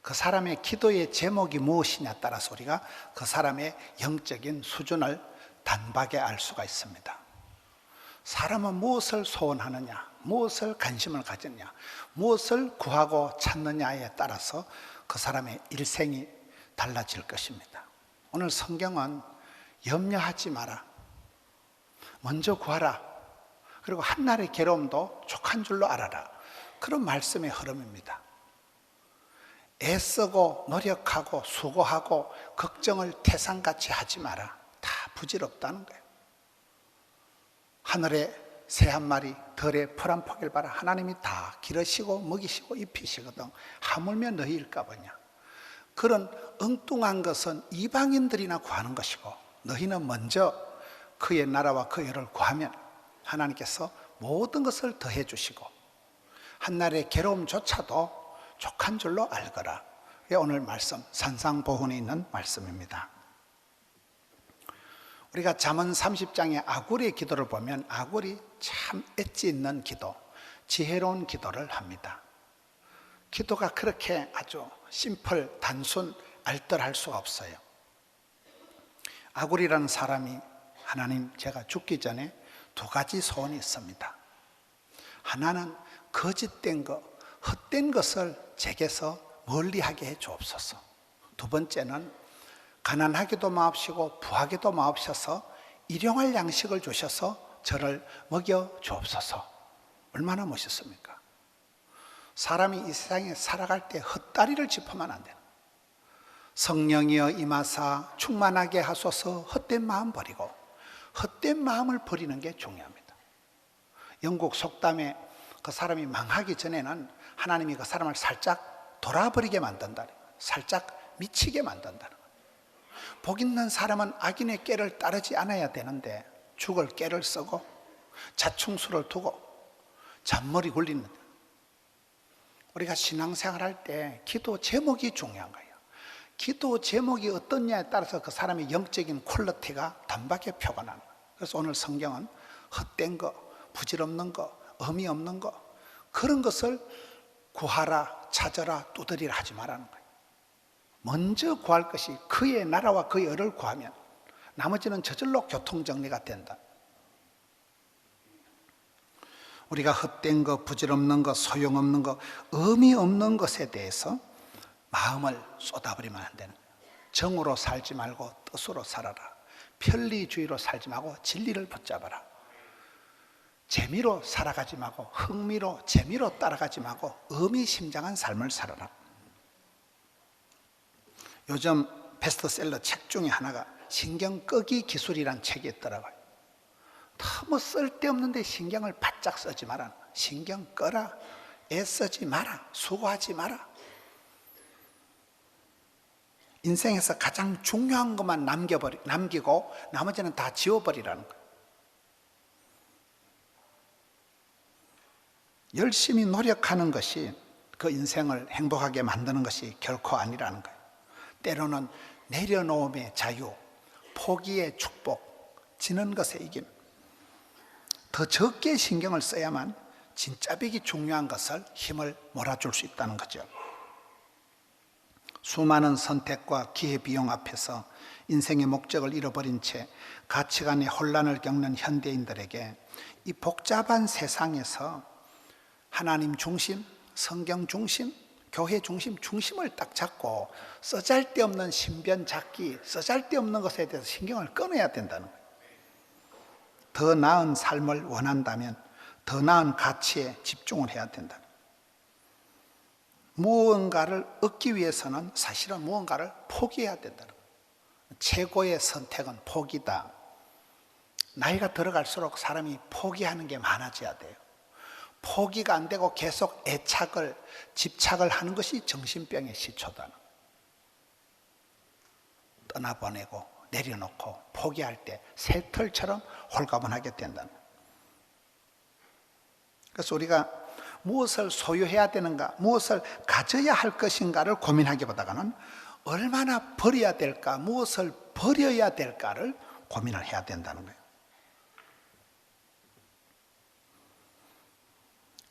그 사람의 기도의 제목이 무엇이냐에 따라서 우리가 그 사람의 영적인 수준을 단박에 알 수가 있습니다. 사람은 무엇을 소원하느냐, 무엇을 관심을 가졌냐, 무엇을 구하고 찾느냐에 따라서 그 사람의 일생이 달라질 것입니다. 오늘 성경은 염려하지 마라, 먼저 구하라, 그리고 한날의 괴로움도 족한 줄로 알아라, 그런 말씀의 흐름입니다. 애쓰고 노력하고 수고하고 걱정을 태산같이 하지 마라. 다 부질없다는 거예요. 하늘에 새 한 마리, 들에 풀 한 포기를 봐라. 하나님이 다 기르시고 먹이시고 입히시거든. 하물며 너희일까 보냐. 그런 엉뚱한 것은 이방인들이나 구하는 것이고, 너희는 먼저 그의 나라와 그의 의를 구하면 하나님께서 모든 것을 더해 주시고 한날의 괴로움조차도 족한 줄로 알거라. 오늘 말씀 산상보훈에 있는 말씀입니다. 우리가 잠언 30장의 아굴의 기도를 보면 아굴이 참 엣지 있는 기도, 지혜로운 기도를 합니다. 기도가 그렇게 아주 심플, 단순, 알뜰할 수가 없어요. 아굴이라는 사람이 하나님, 제가 죽기 전에 두 가지 소원이 있습니다. 하나는 거짓된 것, 헛된 것을 제게서 멀리하게 해 주옵소서. 두 번째는 가난하게도 마옵시고 부하게도 마옵셔서 일용할 양식을 주셔서 저를 먹여 주옵소서. 얼마나 멋있습니까? 사람이 이 세상에 살아갈 때 헛다리를 짚으면 안 돼요. 성령이여 임하사 충만하게 하소서. 헛된 마음 버리고 헛된 마음을 버리는 게 중요합니다. 영국 속담에 그 사람이 망하기 전에는 하나님이 그 사람을 살짝 돌아버리게 만든다, 살짝 미치게 만든다는 거예요. 복 있는 사람은 악인의 꾀를 따르지 않아야 되는데 죽을 꾀를 쓰고 자충수를 두고 잔머리 굴리는, 우리가 신앙생활 할 때 기도 제목이 중요한 거예요. 기도 제목이 어떠냐에 따라서 그 사람의 영적인 퀄리티가 단박에 표가 나는 거예요. 그래서 오늘 성경은 헛된 거, 부질없는 거, 의미 없는 거, 그런 것을 구하라, 찾아라, 두드리라 하지 말라는 거예요. 먼저 구할 것이 그의 나라와 그의 의를 구하면 나머지는 저절로 교통정리가 된다. 우리가 헛된 것, 부질없는 것, 소용없는 것, 의미 없는 것에 대해서 마음을 쏟아버리면 안 되는 거예요. 정으로 살지 말고 뜻으로 살아라. 편리주의로 살지 말고 진리를 붙잡아라. 재미로 살아가지 말고 흥미로, 재미로 따라가지 말고 의미심장한 삶을 살아라. 요즘 베스트셀러 책 중에 하나가 신경 끄기 기술이란 책이 있더라고요. 너무 쓸데없는데 신경을 바짝 쓰지 마라. 신경 꺼라. 애쓰지 마라. 수고하지 마라. 인생에서 가장 중요한 것만 남기고 나머지는 다 지워버리라는 거예요. 열심히 노력하는 것이 그 인생을 행복하게 만드는 것이 결코 아니라는 거예요. 때로는 내려놓음의 자유, 포기의 축복, 지는 것의 이김, 더 적게 신경을 써야만 진짜빅이 중요한 것을 힘을 몰아줄 수 있다는 거죠. 수많은 선택과 기회비용 앞에서 인생의 목적을 잃어버린 채 가치관의 혼란을 겪는 현대인들에게 이 복잡한 세상에서 하나님 중심, 성경 중심, 교회 중심, 중심을 딱 잡고 쓰잘데없는 신변 잡기, 쓰잘데없는 것에 대해서 신경을 끊어야 된다는 거예요. 더 나은 삶을 원한다면 더 나은 가치에 집중을 해야 된다. 무언가를 얻기 위해서는 사실은 무언가를 포기해야 된다는 거예요. 최고의 선택은 포기다. 나이가 들어갈수록 사람이 포기하는 게 많아져야 돼요. 포기가 안 되고 계속 애착을, 집착을 하는 것이 정신병의 시초다. 떠나보내고 내려놓고 포기할 때 새털처럼 홀가분하게 된다는 거예요. 그래서 우리가 무엇을 소유해야 되는가, 무엇을 가져야 할 것인가를 고민하기보다는 얼마나 버려야 될까, 무엇을 버려야 될까를 고민을 해야 된다는 거예요.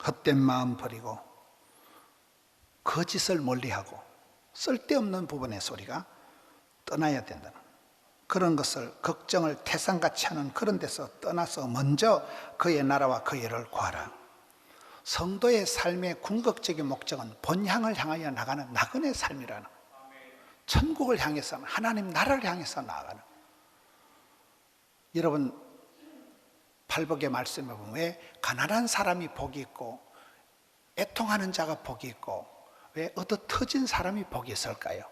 헛된 마음 버리고 거짓을 멀리하고 쓸데없는 부분에서 우리가 떠나야 된다는, 그런 것을 걱정을 태산같이 하는 그런 데서 떠나서 먼저 그의 나라와 그의 의를 구하라. 성도의 삶의 궁극적인 목적은 본향을 향하여 나가는 나그네 삶이라는, 천국을 향해서, 하나님 나라를 향해서 나아가는. 여러분, 팔복의 말씀에 보면 왜 가난한 사람이 복이 있고 애통하는 자가 복이 있고 왜 얻어 터진 사람이 복이 있을까요?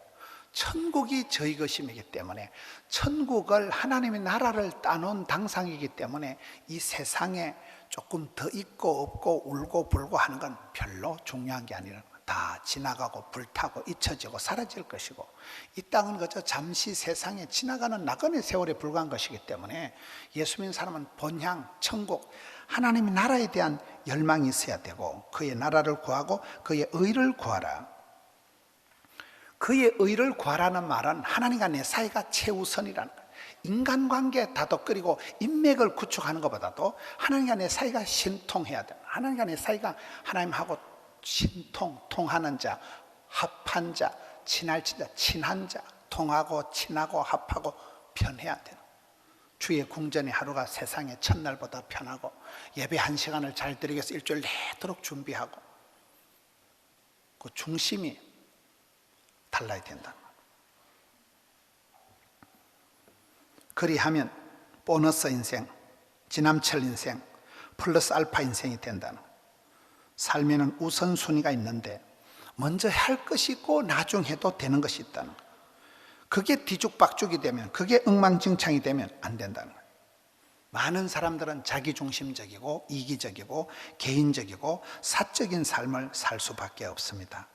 천국이 저희 것임이기 때문에, 천국을, 하나님의 나라를 따놓은 당상이기 때문에 이 세상에 조금 더 있고 없고 울고 불고 하는 건 별로 중요한 게 아니라 다 지나가고 불타고 잊혀지고 사라질 것이고, 이 땅은 그저 잠시 세상에 지나가는 나그네 세월에 불과한 것이기 때문에 예수 믿는 사람은 본향, 천국, 하나님의 나라에 대한 열망이 있어야 되고, 그의 나라를 구하고 그의 의를 구하라. 그의 의를 구하라는 말은 하나님과 내 사이가 최우선이라는 거예요. 인간관계 다독거리고 인맥을 구축하는 것보다도 하나님과 내 사이가 신통해야 돼요. 하나님과 내 사이가 하나님하고 통하는 자, 합한 자, 친한 자, 통하고 친하고 합하고 편해야 돼요. 주의 궁전의 하루가 세상의 첫날보다 편하고, 예배 1시간을 잘 드리기 위해서 일주일 내도록 준비하고, 그 중심이 달라야 된다. 그리하면 보너스 인생, 지남철 인생, 플러스 알파 인생이 된다는, 삶에는 우선순위가 있는데 먼저 할 것이 있고 나중 해도 되는 것이 있다는, 그게 뒤죽박죽이 되면, 그게 엉망진창이 되면 안 된다는 거예요. 많은 사람들은 자기중심적이고 이기적이고 개인적이고 사적인 삶을 살 수밖에 없습니다.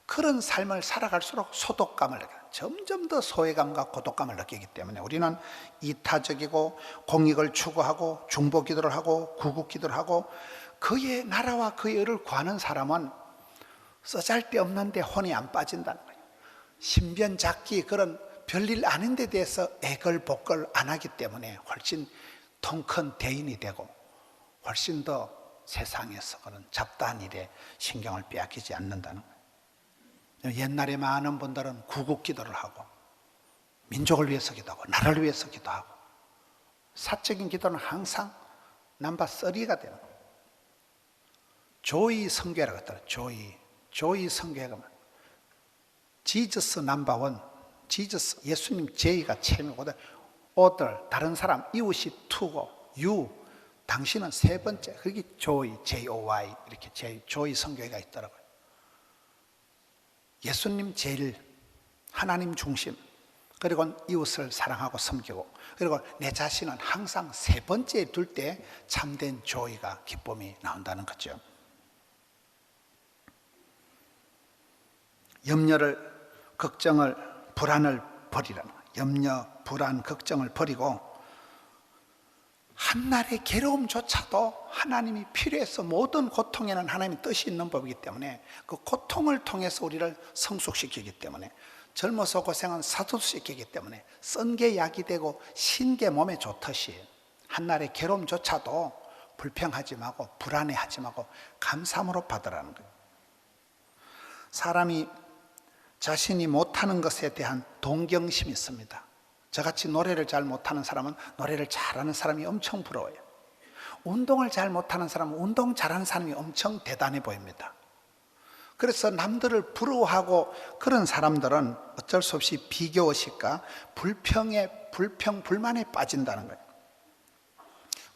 그런 삶을 살아갈수록 소독감을 느껴요. 점점 더 소외감과 고독감을 느끼기 때문에 우리는 이타적이고 공익을 추구하고 중보기도를 하고 구국기도를 하고, 그의 나라와 그의 의를 구하는 사람은 쓰잘데없는데 혼이 안 빠진다는 거예요. 신변잡기, 그런 별일 아닌 데 대해서 애걸복걸 안 하기 때문에 훨씬 통 큰 대인이 되고, 훨씬 더 세상에서 그런 잡다한 일에 신경을 빼앗기지 않는다는 거예요. 옛날에 많은 분들은 구국기도를 하고 민족을 위해서 기도하고 나라를 위해서 기도하고, 사적인 기도는 항상 넘버 3가 되는 거예요. 조이 성교회라고 했더라. 조이 성교회가 지저스 넘버 1, 지저스, 예수님 제이가 최고고, 오들, 다른 사람, 이웃이 2고, 유, 당신은 3번째. 그게 조이, J-O-Y, 이렇게 조이 성교회가 있더라고요. 예수님 제일, 하나님 중심, 그리고 이웃을 사랑하고 섬기고, 그리고 내 자신은 항상 3번째에 둘 때 참된 조이가, 기쁨이 나온다는 거죠. 염려를, 걱정을, 불안을 버리라는 거예요. 염려, 불안, 걱정을 버리고, 한날의 괴로움조차도 하나님이 필요해서, 모든 고통에는 하나님의 뜻이 있는 법이기 때문에 그 고통을 통해서 우리를 성숙시키기 때문에, 젊어서 고생은 사도시키기 때문에 쓴 게 약이 되고 신 게 몸에 좋듯이, 한날의 괴로움조차도 불평하지 말고 불안해하지 말고 감사함으로 받으라는 거예요. 사람이 자신이 못하는 것에 대한 동경심이 있습니다. 저같이 노래를 잘 못하는 사람은 노래를 잘하는 사람이 엄청 부러워요. 운동을 잘 못하는 사람은 운동 잘하는 사람이 엄청 대단해 보입니다. 그래서 남들을 부러워하고, 그런 사람들은 어쩔 수 없이 비교의식과 불만에 빠진다는 거예요.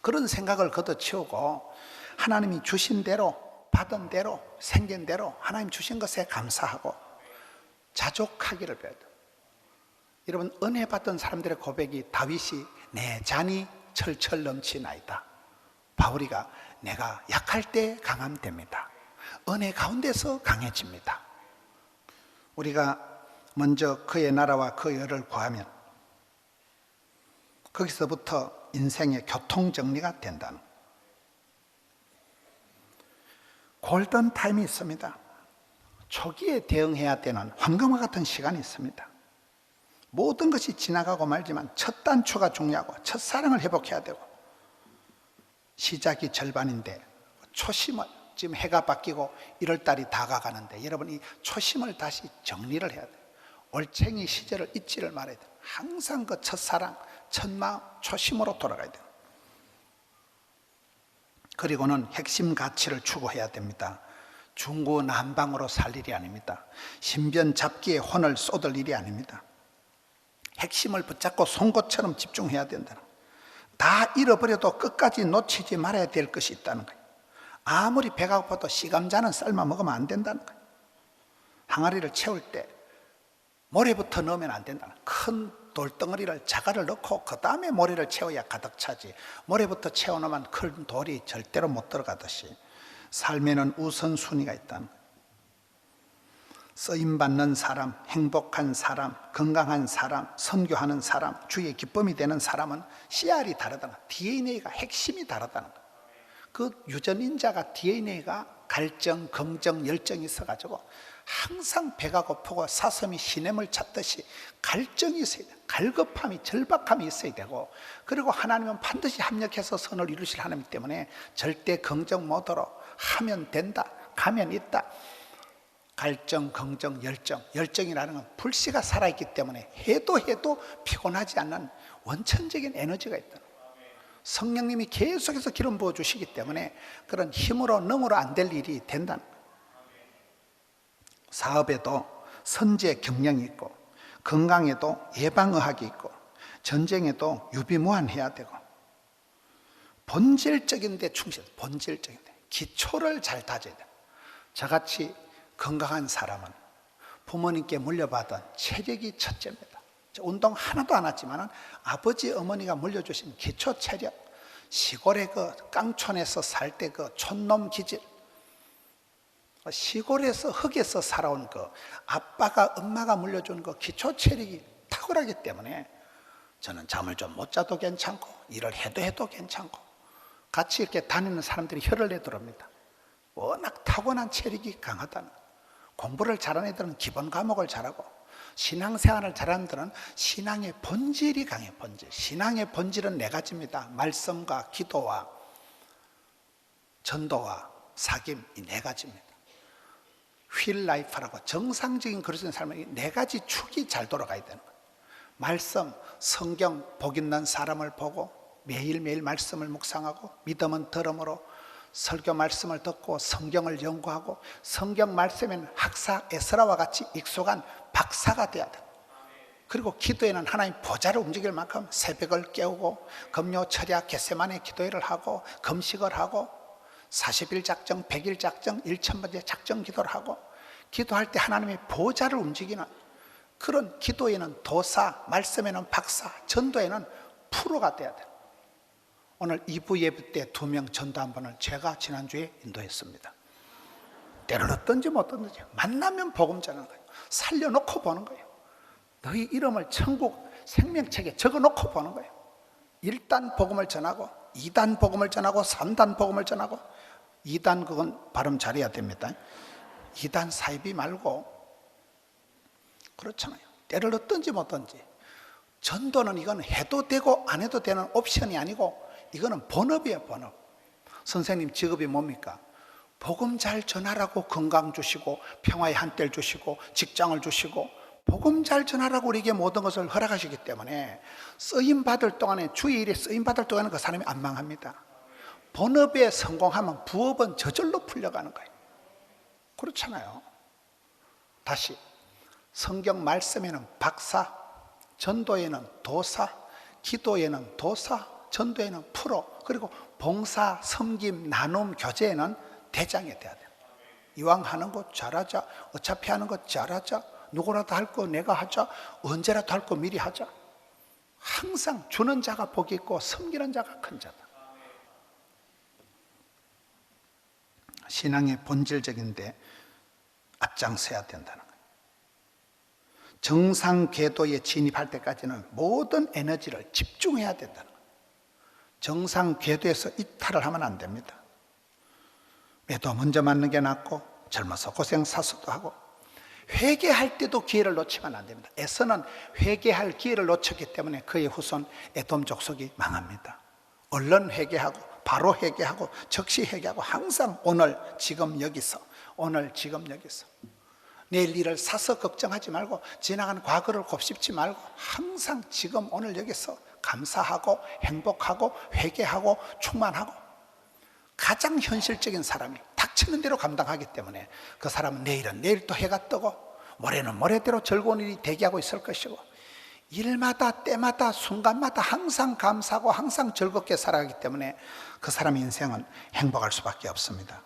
그런 생각을 걷어치우고 하나님이 주신 대로, 받은 대로, 생긴 대로 하나님 주신 것에 감사하고 자족하기를 배워야 돼요. 여러분, 은혜 받던 사람들의 고백이, 다윗이 내 잔이 철철 넘치나이다. 바울이가 내가 약할 때 강함 됩니다. 은혜 가운데서 강해집니다. 우리가 먼저 그의 나라와 그의 의를 구하면 거기서부터 인생의 교통정리가 된다는, 골든타임이 있습니다. 초기에 대응해야 되는 황금과 같은 시간이 있습니다. 모든 것이 지나가고 말지만 첫 단추가 중요하고 첫사랑을 회복해야 되고, 시작이 절반인데 초심을, 지금 해가 바뀌고 1월달이 다가가는데 여러분 이 초심을 다시 정리를 해야 돼요. 올챙이 시절을 잊지를 말아야 돼요. 항상 그 첫사랑, 첫마음, 초심으로 돌아가야 돼요. 그리고는 핵심 가치를 추구해야 됩니다. 중구난방으로 살 일이 아닙니다. 신변 잡기에 혼을 쏟을 일이 아닙니다. 핵심을 붙잡고 송곳처럼 집중해야 된다는 거예요. 다 잃어버려도 끝까지 놓치지 말아야 될 것이 있다는 거예요. 아무리 배가 고파도 씨감자는 삶아 먹으면 안 된다는 거예요. 항아리를 채울 때 모래부터 넣으면 안 된다는 거예요. 큰 돌덩어리를 자갈을 넣고 그 다음에 모래를 채워야 가득 차지, 모래부터 채워놓으면 큰 돌이 절대로 못 들어가듯이 삶에는 우선순위가 있다는 거예요. 쓰임받는 사람, 행복한 사람, 건강한 사람, 선교하는 사람, 주의 기쁨이 되는 사람은 씨알이 다르다는 거예요. DNA가 핵심이 다르다는 거예요. 그 유전인자가 DNA가 갈증, 긍정, 열정이 있어가지고 항상 배가 고프고 사슴이 시냇물 찾듯이 갈증이 있어야 돼요. 갈급함이, 절박함이 있어야 되고, 그리고 하나님은 반드시 합력해서 선을 이루실 하나님 때문에 절대 긍정 모드로 하면 된다, 가면 있다. 갈증, 긍정, 열정, 열정이라는 건 불씨가 살아있기 때문에 해도 피곤하지 않는 원천적인 에너지가 있다. 성령님이 계속해서 기름 부어주시기 때문에 그런 힘으로 능으로 안 될 일이 된다는 거예요. 사업에도 선제 경영이 있고, 건강에도 예방의학이 있고, 전쟁에도 유비무환해야 되고, 본질적인 데 충실, 본질적인 데 기초를 잘 다져야 돼요. 저같이 건강한 사람은 부모님께 물려받은 체력이 첫째입니다. 운동 하나도 안 했지만 아버지 어머니가 물려주신 기초 체력, 시골의 그 깡촌에서 살 때 그 촌놈 기질, 시골에서 흙에서 살아온 그 아빠가 엄마가 물려준 그 기초 체력이 탁월하기 때문에 저는 잠을 좀 못 자도 괜찮고 일을 해도 괜찮고 같이 이렇게 다니는 사람들이 혀를 내두릅니다. 워낙 타고난 체력이 강하다는 거예요. 공부를 잘하는 애들은 기본 과목을 잘하고, 신앙생활을 잘하는 애들은 신앙의 본질이 강해요. 본질. 신앙의 본질은 네 가지입니다. 말씀과 기도와 전도와 사귐, 이 네 가지입니다. 휠 라이프라고 정상적인 그리스도인 삶은 이 네 가지 축이 잘 돌아가야 되는 거예요. 말씀, 성경, 복 있는 사람을 보고 매일매일 말씀을 묵상하고, 믿음은 들음으로 설교 말씀을 듣고 성경을 연구하고, 성경 말씀에는 학사 에스라와 같이 익숙한 박사가 돼야 돼. 그리고 기도에는 하나님 보좌를 움직일 만큼 새벽을 깨우고 금요 철야 겟세마네 기도회를 하고 금식을 하고 40일 작정, 100일 작정, 1000번째 작정 기도를 하고, 기도할 때 하나님의 보좌를 움직이는 그런 기도에는 도사, 말씀에는 박사, 전도에는 프로가 돼야 돼. 오늘 2부 예배 때 2명 전도 한 번을 제가 지난주에 인도했습니다. 때를 얻든지 못 얻든지 만나면 복음 전하는 거예요. 살려놓고 보는 거예요. 너희 이름을 천국 생명책에 적어놓고 보는 거예요. 1단 복음을 전하고 2단 복음을 전하고 3단 복음을 전하고, 2단 그건 발음 잘해야 됩니다. 2단 사이비 말고, 그렇잖아요. 때를 얻든지 못 얻든지. 전도는 이건 해도 되고 안 해도 되는 옵션이 아니고 이거는 본업이에요. 본업. 선생님 직업이 뭡니까? 복음 잘 전하라고 건강 주시고 평화의 한때를 주시고 직장을 주시고 복음 잘 전하라고 우리에게 모든 것을 허락하시기 때문에 쓰임받을 동안에, 주의 일에 쓰임받을 동안에 그 사람이 안 망합니다. 본업에 성공하면 부업은 저절로 풀려가는 거예요. 그렇잖아요. 다시, 성경 말씀에는 박사, 전도에는 도사, 기도에는 도사, 전도에는 프로, 그리고 봉사, 섬김, 나눔, 교제에는 대장이 돼야 돼요. 이왕 하는 거 잘하자, 어차피 하는 거 잘하자, 누구라도 할 거 내가 하자, 언제라도 할 거 미리 하자. 항상 주는 자가 복이 있고 섬기는 자가 큰 자다. 신앙의 본질적인데 앞장서야 된다는 거예요. 정상 궤도에 진입할 때까지는 모든 에너지를 집중해야 된다는 거예요. 정상 궤도에서 이탈을 하면 안 됩니다. 매도 먼저 맞는 게 낫고, 젊어서 고생 사서도 하고, 회개할 때도 기회를 놓치면 안 됩니다. 에서는 회개할 기회를 놓쳤기 때문에 그의 후손 에돔 족속이 망합니다. 얼른 회개하고 바로 회개하고 즉시 회개하고 항상 오늘 지금 여기서, 오늘 지금 여기서 내일 일을 사서 걱정하지 말고 지나간 과거를 곱씹지 말고 항상 지금 오늘 여기서 감사하고 행복하고 회개하고 충만하고, 가장 현실적인 사람이 닥치는 대로 감당하기 때문에 그 사람은 내일은 내일 또 해가 뜨고 모레는 모레대로 즐거운 일이 대기하고 있을 것이고, 일마다 때마다 순간마다 항상 감사하고 항상 즐겁게 살아가기 때문에 그 사람의 인생은 행복할 수밖에 없습니다.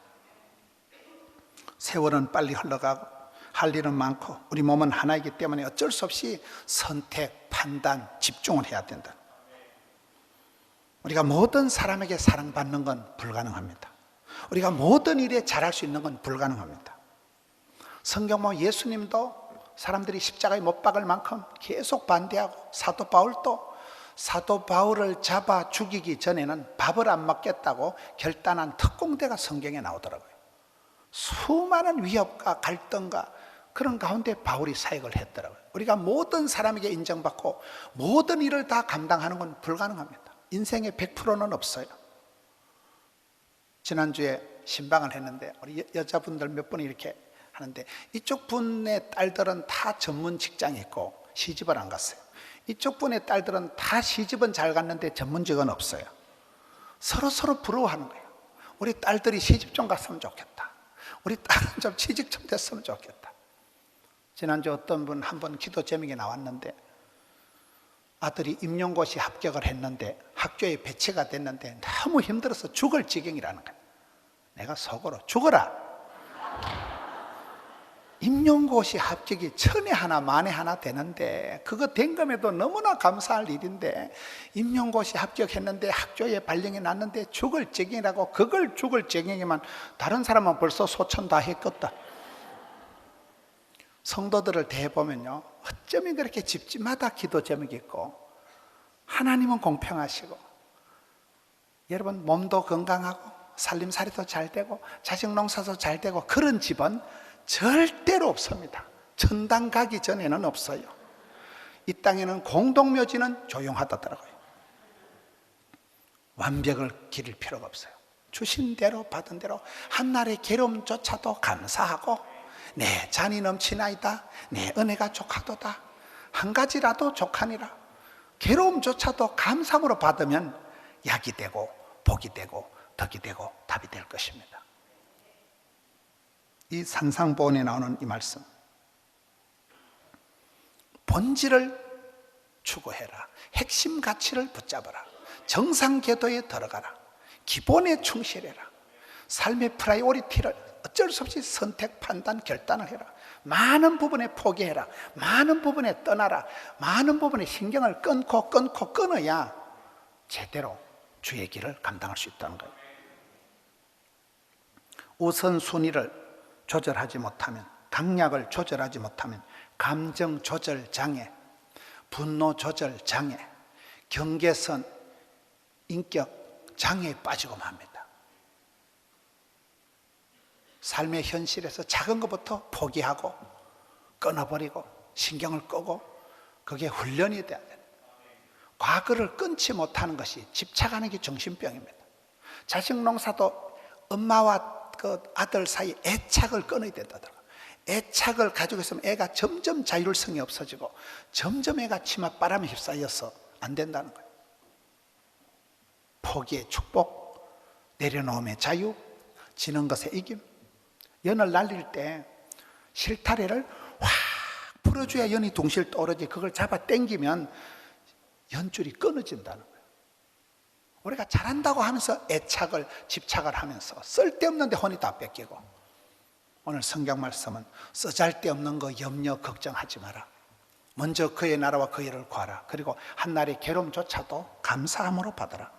세월은 빨리 흘러가고 할 일은 많고 우리 몸은 하나이기 때문에 어쩔 수 없이 선택, 판단, 집중을 해야 된다. 우리가 모든 사람에게 사랑받는 건 불가능합니다. 우리가 모든 일에 잘할 수 있는 건 불가능합니다. 성경 보면 예수님도 사람들이 십자가에 못 박을 만큼 계속 반대하고, 사도 바울도 사도 바울을 잡아 죽이기 전에는 밥을 안 먹겠다고 결단한 특공대가 성경에 나오더라고요. 수많은 위협과 갈등과 그런 가운데 바울이 사역을 했더라고요. 우리가 모든 사람에게 인정받고 모든 일을 다 감당하는 건 불가능합니다. 인생의 100%는 없어요. 지난주에 신방을 했는데 우리 여자분들 몇 분이 이렇게 하는데, 이쪽 분의 딸들은 다 전문 직장이 있고 시집을 안 갔어요. 이쪽 분의 딸들은 다 시집은 잘 갔는데 전문직은 없어요. 서로 부러워하는 거예요. 우리 딸들이 시집 좀 갔으면 좋겠다. 우리 딸은 좀 취직 좀 됐으면 좋겠다. 지난주 어떤 분 한 번 기도 제목에 나왔는데, 아들이 임용고시 합격을 했는데 학교에 배치가 됐는데 너무 힘들어서 죽을 지경이라는 거예요. 내가 속으로 죽어라. 임용고시 합격이 천에 하나 만에 하나 되는데, 그거 된 것에도 너무나 감사할 일인데 임용고시 합격했는데 학교에 발령이 났는데 죽을 지경이라고, 그걸 죽을 지경이면 다른 사람은 벌써 소천 다 했겠다. 성도들을 대해보면요, 어쩌면 그렇게 집집마다 기도 제목이 있고 하나님은 공평하시고, 여러분 몸도 건강하고 살림살이도 잘 되고 자식 농사도 잘 되고 그런 집은 절대로 없습니다. 천당 가기 전에는 없어요. 이 땅에는 공동묘지는 조용하다더라고요. 완벽을 기를 필요가 없어요. 주신 대로 받은 대로 한날의 괴로움조차도 감사하고, 내 잔이 넘치나이다, 내 은혜가 족하도다, 한 가지라도 족하니라. 괴로움조차도 감사함으로 받으면 약이 되고 복이 되고 덕이 되고 답이 될 것입니다. 이 산상보원에 나오는 이 말씀, 본질을 추구해라, 핵심 가치를 붙잡아라, 정상궤도에 들어가라, 기본에 충실해라, 삶의 프라이오리티를 어쩔 수 없이 선택, 판단, 결단을 해라. 많은 부분에 포기해라. 많은 부분에 떠나라. 많은 부분에 신경을 끊어야 제대로 주의 길을 감당할 수 있다는 거예요. 우선순위를 조절하지 못하면, 강약을 조절하지 못하면 감정 조절 장애, 분노 조절 장애, 경계선, 인격 장애에 빠지고만 합니다. 삶의 현실에서 작은 것부터 포기하고 끊어버리고 신경을 끄고, 그게 훈련이 돼야 돼요. 과거를 끊지 못하는 것이, 집착하는 게 정신병입니다. 자식 농사도 엄마와 그 아들 사이 애착을 끊어야 된다더라고요. 애착을 가지고 있으면 애가 점점 자율성이 없어지고 점점 애가 치맛바람에 휩싸여서 안 된다는 거예요. 포기의 축복, 내려놓음의 자유, 지는 것의 이김. 연을 날릴 때 실타래를 확 풀어줘야 연이 둥실 떠오르지, 그걸 잡아 당기면 연줄이 끊어진다는 거예요. 우리가 잘한다고 하면서 애착을, 집착을 하면서 쓸데없는 데 혼이 다 뺏기고, 오늘 성경 말씀은 쓰잘데없는 거 염려 걱정하지 마라. 먼저 그의 나라와 그의 일을 구하라. 그리고 한날의 괴로움조차도 감사함으로 받아라.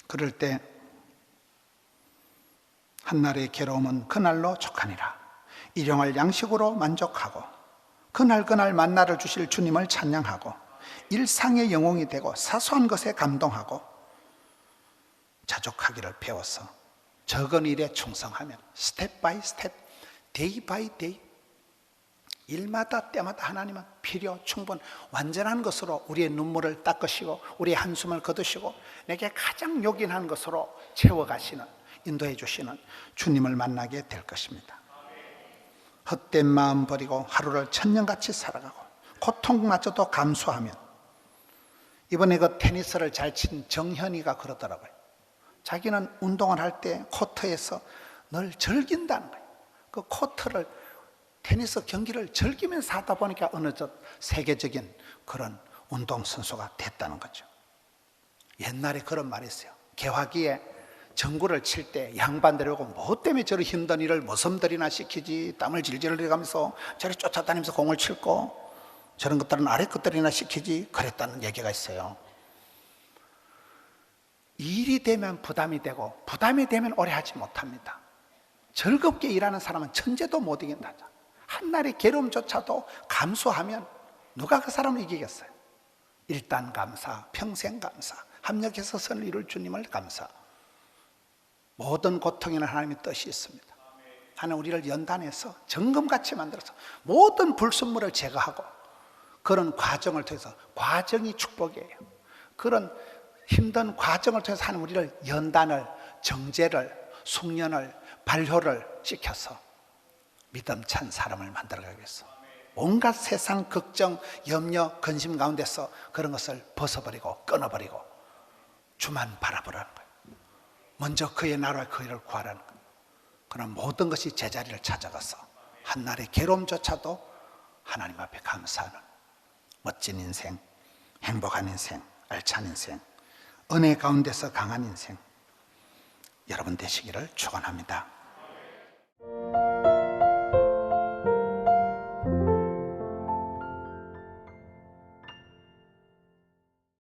그럴 때 한날의 괴로움은 그날로 족하니라. 일용할 양식으로 만족하고 그날 만나를 주실 주님을 찬양하고 일상의 영웅이 되고 사소한 것에 감동하고 자족하기를 배워서 적은 일에 충성하면 스텝 바이 스텝, 데이 바이 데이, 일마다 때마다 하나님은 필요 충분 완전한 것으로 우리의 눈물을 닦으시고 우리의 한숨을 거두시고 내게 가장 요긴한 것으로 채워가시는, 인도해 주시는 주님을 만나게 될 것입니다. 헛된 마음 버리고 하루를 천년같이 살아가고 고통마저도 감수하면, 이번에 그 테니스를 잘 친 정현이가 그러더라고요. 자기는 운동을 할 때 코트에서 늘 즐긴다는 거예요. 그 코트를, 테니스 경기를 즐기면서 하다 보니까 어느덧 세계적인 그런 운동선수가 됐다는 거죠. 옛날에 그런 말이 있어요. 개화기에 정구를 칠 때 양반들이 오고 뭐 때문에 저런 힘든 일을 머슴들이나 시키지, 땀을 질질 흘려가면서 저리 쫓아다니면서 공을 칠고 저런 것들은 아래 것들이나 시키지, 그랬다는 얘기가 있어요. 일이 되면 부담이 되고 부담이 되면 오래 하지 못합니다. 즐겁게 일하는 사람은 천재도 못 이긴다. 한날의 괴로움조차도 감수하면 누가 그 사람을 이기겠어요? 일단 감사, 평생 감사, 합력해서 선을 이룰 주님을 감사. 모든 고통에는 하나님의 뜻이 있습니다. 하나님 우리를 연단해서 정금같이 만들어서 모든 불순물을 제거하고, 그런 과정을 통해서, 과정이 축복이에요. 그런 힘든 과정을 통해서 하나님 우리를 연단을, 정죄를, 숙련을, 발효를 시켜서 믿음찬 사람을 만들어가기 위해서 온갖 세상 걱정, 염려, 근심 가운데서 그런 것을 벗어버리고 끊어버리고 주만 바라보라는 거예요. 먼저 그의 나라와 그 일을 구하라는 거예요. 그럼 모든 것이 제자리를 찾아가서 한날의 괴로움조차도 하나님 앞에 감사하는 멋진 인생, 행복한 인생, 알찬 인생, 은혜 가운데서 강한 인생, 여러분 되시기를 축원합니다.